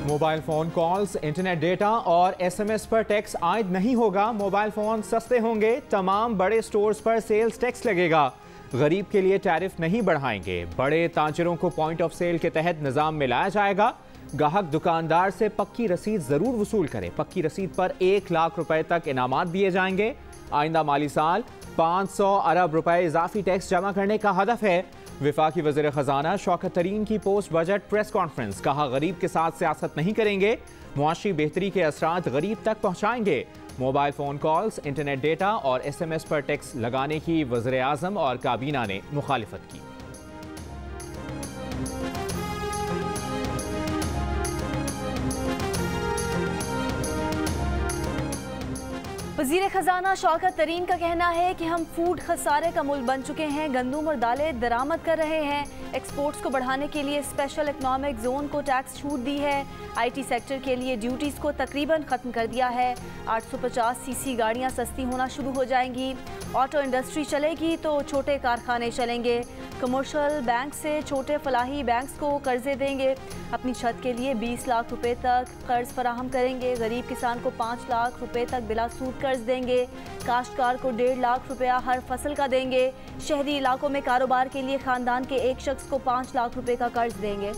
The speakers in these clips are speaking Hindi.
Mobile phone calls, internet data और एसएमएस पर टैक्स आयद नहीं होगा। मोबाइल फ़ोन सस्ते होंगे। तमाम बड़े स्टोर्स पर सेल्स टैक्स लगेगा। गरीब के लिए टैरिफ नहीं बढ़ाएंगे। बड़े ताजरों को पॉइंट ऑफ सेल के तहत निज़ाम में लाया जाएगा। गाहक दुकानदार से पक्की रसीद ज़रूर वसूल करे। पक्की रसीद पर 1 लाख रुपए तक इनामात दिए जाएंगे। आइंदा माली साल 500 अरब रुपए इजाफी टैक्स जमा करने का हदफ है। वफाकी वज़ीर ख़जाना शौकत तरीन की पोस्ट बजट प्रेस कॉन्फ्रेंस। कहा, गरीब के साथ सियासत नहीं करेंगे। मुआशी बेहतरी के असरात गरीब तक पहुँचाएंगे। Mobile phone calls, internet data और एसएमएस पर टैक्स लगाने की वज़ीर आज़म और काबीना ने मुखालिफत की। वज़ीर ख़जाना शौकत तरीन का कहना है कि हम फूड खसारे का मुल्क बन चुके हैं। गंदुम और दालें दरामद कर रहे हैं। एक्सपोर्ट्स को बढ़ाने के लिए स्पेशल इकनॉमिक जोन को टैक्स छूट दी है। आईटी सेक्टर के लिए ड्यूटीज़ को तकरीबन ख़त्म कर दिया है। 850 सीसी गाड़ियाँ सस्ती होना शुरू हो जाएंगी। ऑटो इंडस्ट्री चलेगी तो छोटे कारखाने चलेंगे। कमर्शियल बैंक से छोटे फलाही बैंक्स को कर्जे देंगे। अपनी छत के लिए 20 लाख रुपए तक कर्ज फराहम करेंगे। गरीब किसान को 5 लाख रुपए तक बिला सूद कर्ज देंगे। काश्तकार को 1.5 लाख रुपया हर फसल का देंगे। शहरी इलाकों में कारोबार के लिए खानदान के एक शख्स को 5 लाख रुपए का कर्ज देंगे।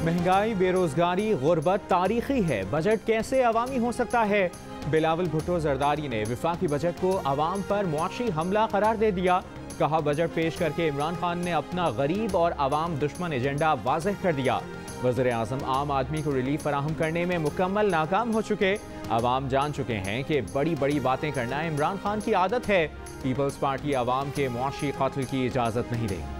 महंगाई, बेरोजगारी, गुर्बत तारीखी है। बजट कैसे अवामी हो सकता है? बिलावल भुट्टो जरदारी ने वफाकी बजट को अवाम पर मुआशी हमला करार दे दिया। कहा, बजट पेश करके इमरान खान ने अपना गरीब और अवाम दुश्मन एजेंडा वाज़ेह कर दिया। वज़ीर आज़म आम आदमी को रिलीफ फराहम करने में मुकम्मल नाकाम हो चुके। अवाम जान चुके हैं कि बड़ी बड़ी बातें करना इमरान खान की आदत है। पीपल्स पार्टी अवाम के मुआशी कत्ल की इजाज़त नहीं देगी।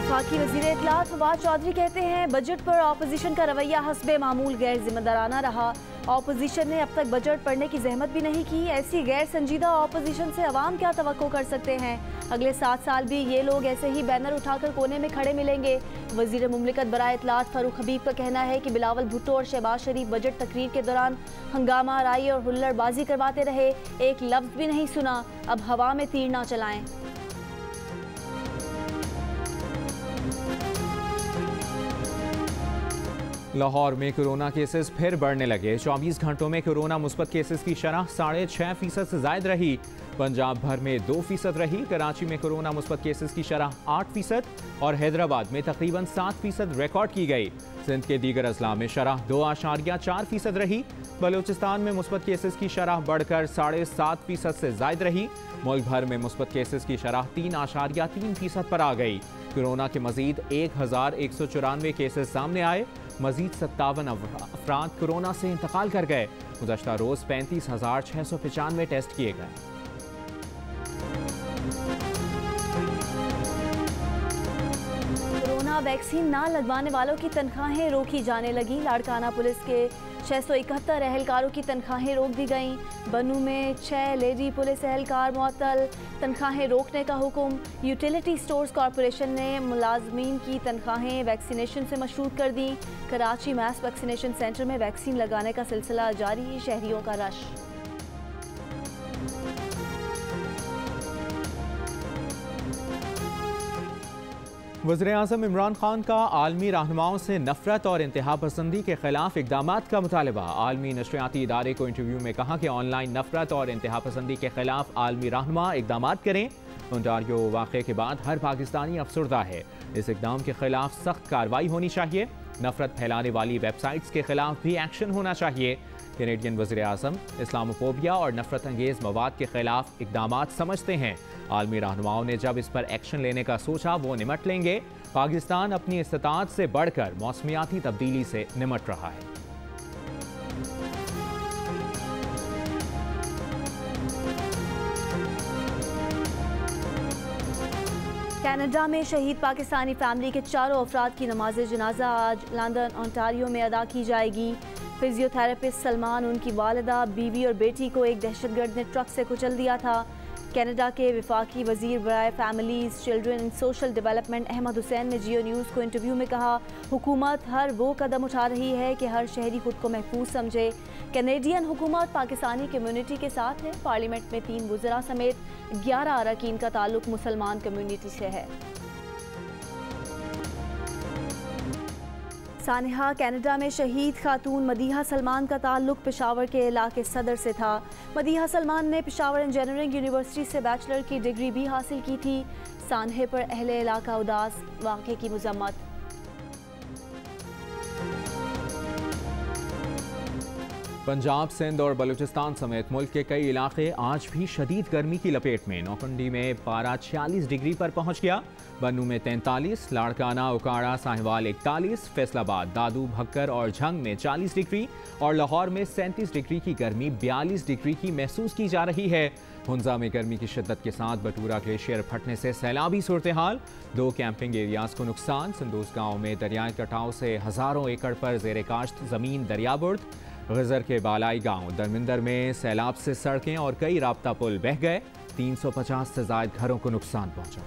वफाकी वज़ीर इत्तलात फवाद चौधरी कहते हैं, बजट पर अपोजिशन का रवैया हस्बे मामूल गैर जिम्मेदाराना रहा। अपोजिशन ने अब तक बजट पढ़ने की जहमत भी नहीं की। ऐसी गैर संजीदा अपोजिशन से अवाम क्या तवक्को कर सकते हैं? अगले 7 साल भी ये लोग ऐसे ही बैनर उठाकर कोने में खड़े मिलेंगे। वज़ीर मुमलिकत बराए इत्तलात फारूक हबीब का कहना है कि बिलावल भुट्टो और शहबाज शरीफ बजट तकरीर के दौरान हंगामा, राई और हुल्लड़बाजी करवाते रहे। एक लफ्ज़ भी नहीं सुना। अब हवा में तीर ना चलाएं। लाहौर में कोरोना केसेस फिर बढ़ने लगे। 24 घंटों में कोरोना मुस्बत केसेस की शरह 6.5% से ज़ायद रही। पंजाब भर में 2% रही। कराची में कोरोना मुस्बत केसेस की शरह 8% और हैदराबाद में तकरीबन 7% रिकॉर्ड की गई। सिंध के दीगर अजला में शरह 2.4% रही। बलूचिस्तान में मुस्बत केसेस की शरह बढ़कर 7.5% से ज़ायद रही। मुल्क भर में मुस्बत केसेस की शरह 3.3% पर आ गई। कोरोना के मजीद 1194 केसेस सामने आए। मजीद 57 अफराद कोरोना से इंतकाल कर गए। गुज़श्ता रोज़ 35,695 टेस्ट किए गए। कोरोना वैक्सीन ना लगवाने वालों की तनख्वाहें रोकी जाने लगी। लाड़काना पुलिस के 671 एहलकारों की तनख्वाहें रोक दी गईं। बनू में 6 लेडी पुलिस एहलकार मुअत्तल। तनख्वाहें रोकने का हुक्म। यूटिलिटी स्टोर्स कॉरपोरेशन ने मुलाजमीन की तनख्वाहें वैक्सीनेशन से मशरूत कर दी। कराची मैस वैक्सीनेशन सेंटर में वैक्सीन लगाने का सिलसिला जारी। शहरियों का रश। वज़ीर आज़म इमरान खान का आलमी रहनुमाओं से नफरत और इंतहा पसंदी के खिलाफ इक़दामात का मुतालबा। आलमी नशरियाती इदारे को इंटरव्यू में कहा कि ऑनलाइन नफरत और इंतहा पसंदी के खिलाफ आलमी रहनुमा इक़दामात करें। ओंटारियो वाक़े के बाद हर पाकिस्तानी अफसरदा है। इस इक़दाम के खिलाफ सख्त कार्रवाई होनी चाहिए। नफरत फैलाने वाली वेबसाइट्स के खिलाफ भी एक्शन होना चाहिए। कैनेडियन वज़ीर आज़म इस्लामोफोबिया और नफरत अंगेज़ मवाद के खिलाफ इक़दामात समझते हैं। आलमी रहनुमाओं ने जब इस पर एक्शन लेने का सोचा वो निमट लेंगे। पाकिस्तान अपनी इस्तिताअत से बढ़कर मौसमियाती तब्दीली से निमट रहा है। कनाडा में शहीद पाकिस्तानी फैमिली के 4 अफराद की नमाज जनाजा आज लंदन ओंटारियो में अदा की जाएगी। फिजियोथेरेपिस्ट सलमान, उनकी वालिदा, बीवी और बेटी को एक दहशतगर्द ने ट्रक से कुचल दिया था। कनाडा के वफाकी वजीर बराए families, children and social development Ahmad Hussain ने जियो न्यूज़ को इंटरव्यू में कहा, हुकूमत हर वो कदम उठा रही है कि हर शहरी खुद को महफूज समझे। कैनेडियन हुकूमत पाकिस्तानी कम्युनिटी के साथ है। पार्लियामेंट में 3 वज़रा समेत 11 अरकान का ताल्लुक मुसलमान कम्युनिटी से है। सानिहा, कनाडा में शहीद खातून मदीहा सलमान का ताल्लुक पेशावर के इलाके सदर से था। मदीहा सलमान ने पेशावर इंजीनियरिंग यूनिवर्सिटी से बैचलर की डिग्री भी हासिल की थी। सानहे पर अहले इलाका उदास, वाक़े की मज़म्मत। पंजाब, सिंध और बलूचिस्तान समेत मुल्क के कई इलाके आज भी शदीद गर्मी की लपेट में। नौकुंडी में पारा 46 डिग्री पर पहुंच गया, बन्नू में 43, लाड़काना, उकाड़ा, साहिवाल 41, फैसलाबाद, दादू, भक्कर और झंग में 40 डिग्री और लाहौर में 37 डिग्री की गर्मी 42 डिग्री की महसूस की जा रही है। हुंजा में गर्मी की शिद्दत के साथ बटूरा ग्लेशियर फटने से सैलाबी सूरत हाल, 2 कैंपिंग एरियाज को नुकसान। संदूस गाँव में दरियाई कटाव से हज़ारों एकड़ पर जेर काश्त ज़मीन दरियाबुर्द। गजर के बालाई गांव दरमिंदर में सैलाब से सड़कें और कई राब्ता पुल बह गए, 350 से ज्यादा घरों को नुकसान पहुंचा।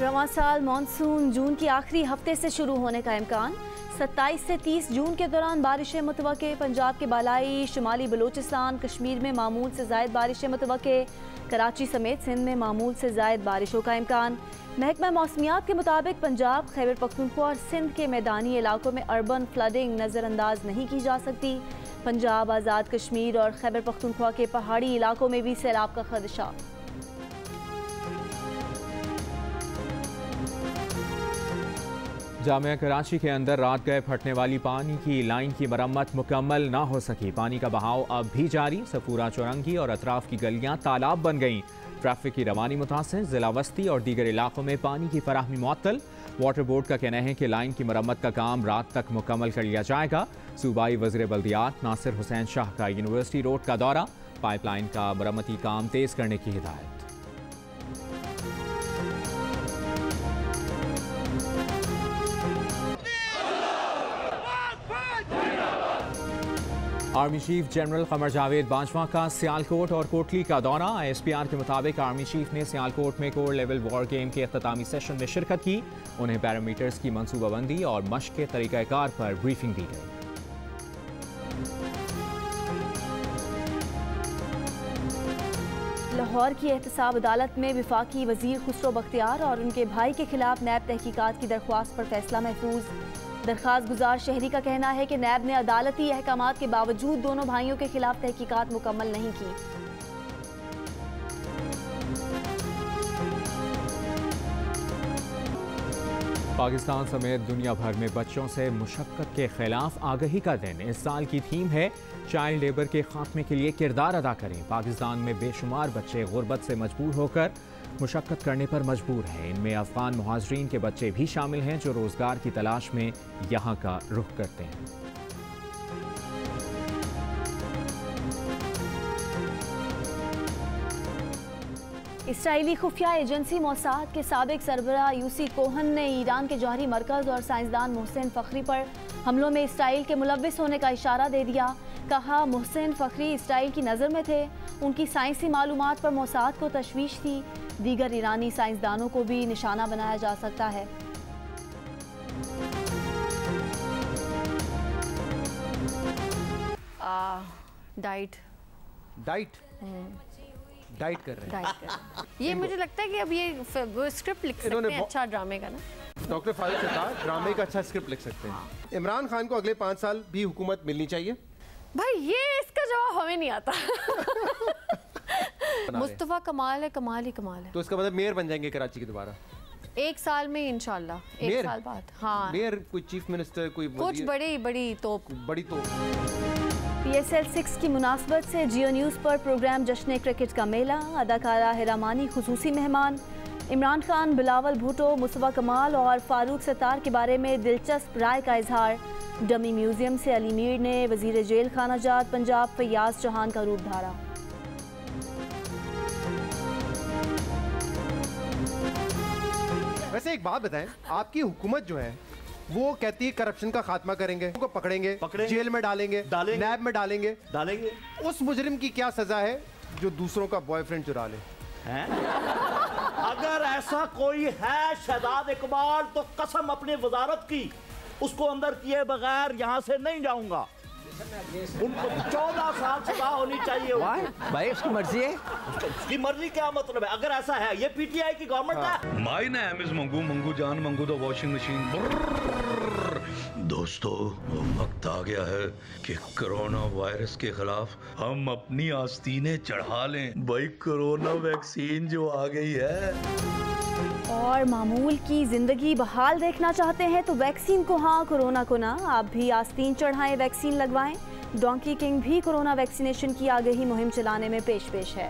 रवां साल मानसून जून की आखिरी हफ्ते से शुरू होने का इम्कान। 27 से 30 जून के दौरान बारिशें मुतवक्के। पंजाब के बालाई, शुमाली बलूचिस्तान, कश्मीर में मामूल से ज़ायद बारिशें मुतवक्के। कराची समेत सिंध में मामूल से ज़ायद बारिशों का इम्कान। महकमा मौसमियात के मुताबिक पंजाब, खैबर पख्तूनख्वा और सिंध के मैदानी इलाकों में अर्बन फ्लडिंग नज़रअंदाज नहीं की जा सकती। पंजाब, आज़ाद कश्मीर और खैबर पख्तूनख्वा के पहाड़ी इलाकों में भी सैलाब का खदशा। जामिया कराची के अंदर रात गए फटने वाली पानी की लाइन की मरम्मत मुकम्मल ना हो सकी। पानी का बहाव अब भी जारी। सफूरा, चौरंगी और अतराफ की गलियां तालाब बन गईं। ट्रैफिक की रवानी मुतासिर। जिला वस्ती और दीगर इलाकों में पानी की फराहमी मुअत्तल। वाटर बोर्ड का कहना है कि लाइन की मरम्मत का काम रात तक मुकम्मल कर लिया जाएगा। सूबाई वज़ीर बल्दियात नासिर हुसैन शाह का यूनिवर्सिटी रोड का दौरा। पाइपलाइन का मरम्मती काम तेज़ करने की हिदायत। Army chief general Qamar Javed Bajwa का सियालकोट और कोटली का दौरा। ISPR के मुताबिक आर्मी चीफ ने सियालकोट में कोर लेवल वॉर गेम के अख्तामी सेशन में शिरकत की। उन्हें पैरामीटर्स की मनसूबाबंदी और मश्क के तरीक़ाकार पर ब्रीफिंग दी गई। लाहौर की एहतसाब अदालत में वफाकी वजीर खुसरो बख्तियार और उनके भाई के खिलाफ नैब तहकीकात की दरख्वास्त पर फैसला महफूज। दरख्वास्त गुजार शहरी का कहना है कि नैब ने अदालती अहकामात के बावजूद दोनों भाइयों के खिलाफ तहकीकात मुकम्मल नहीं की। पाकिस्तान समेत दुनिया भर में बच्चों से मुशक्कत के खिलाफ आगाही का दिन। इस साल की थीम है चाइल्ड लेबर के खात्मे के लिए किरदार अदा करें। पाकिस्तान में बेशुमार बच्चे गुर्बत से मजबूर होकर मुशक्कत करने पर मजबूर हैं। इनमें अफगान मुहाजिरीन के बच्चे भी शामिल हैं जो रोजगार की तलाश में यहाँ का रुख करते हैं। इसराइली खुफिया एजेंसी मोसाद के साबिक सरबराह यूसी कोहन ने ईरान के जौहरी मरकज़ और साइंसदान मोहसिन फ़खरी पर हमलों में इसराइल के मुलव्विस होने का इशारा दे दिया। कहा, मोहसिन फ़खरी इसराइल की नज़र में थे, उनकी साइंसी मालूमात पर मोसाद को तशवीश थी। दीगर ईरानी साइंसदानों को भी निशाना बनाया जा सकता है। डाइट कर रहे हैं। ये मुझे लगता है कि अब ये स्क्रिप्ट लिख सकते हैं अच्छा ड्रामे का ना। डॉक्टर फारूक सत्तार ड्रामे का अच्छा स्क्रिप्ट लिख सकते हैं। इमरान खान को अगले 5 साल भी हुकूमत मिलनी चाहिए। भाई ये इसका जवाब हमें नहीं आता। मुस्तफा कमाल है, कमाल ही कमाल है। तो इसका मतलब मेयर बन जाएंगे कराची के दोबारा 1 साल में इंशाल्लाह, 1 साल बाद। हाँ, मेयर, कोई चीफ मिनिस्टर, कोई कुछ बड़ी तोप। PSL 6 की मुनासबत से जियो न्यूज़ पर प्रोग्राम जश्न क्रिकेट का मेला। अदाकारा हिरामानी खुसूसी मेहमान। इमरान खान, बिलावल भुट्टो, मुस्तफा कमाल और फारूक सत्तार के बारे में दिलचस्प राय का इजहार। डमी म्यूजियम से अली मीर ने वजीर जेल खानाजात पंजाब फैयाज चौहान का रूप धारा। वैसे एक बात बताएं, आपकी हुकूमत जो है वो कहती है करप्शन का खात्मा करेंगे, उनको पकड़ेंगे, जेल में डालेंगे, नैब में डालेंगे। उस मुजरिम की क्या सजा है जो दूसरों का बॉयफ्रेंड चुरा ले? अगर ऐसा कोई है शहजाद इकबाल तो कसम अपनी वजारत की, उसको अंदर किए बगैर यहाँ से नहीं जाऊंगा। उनको 14 साल सजा होनी चाहिए। भाई उसकी मर्जी है। उसकी मर्जी क्या मतलब है? अगर ऐसा है, ये पीटीआई की गवर्नमेंट है। My name is Mangu, Mangu जान मंगू द वॉशिंग मशीन। दोस्तों वक्त आ गया है कि कोरोना वायरस के खिलाफ हम अपनी आस्तीनें चढ़ा लें। भाई कोरोना वैक्सीन जो आ गई है। और मामूल की जिंदगी बहाल देखना चाहते हैं तो वैक्सीन को हाँ, कोरोना को ना। आप भी आस्तीन चढ़ाएं, वैक्सीन लगवाएं। डोंकी किंग भी कोरोना वैक्सीनेशन की आगाही मुहिम चलाने में पेश है।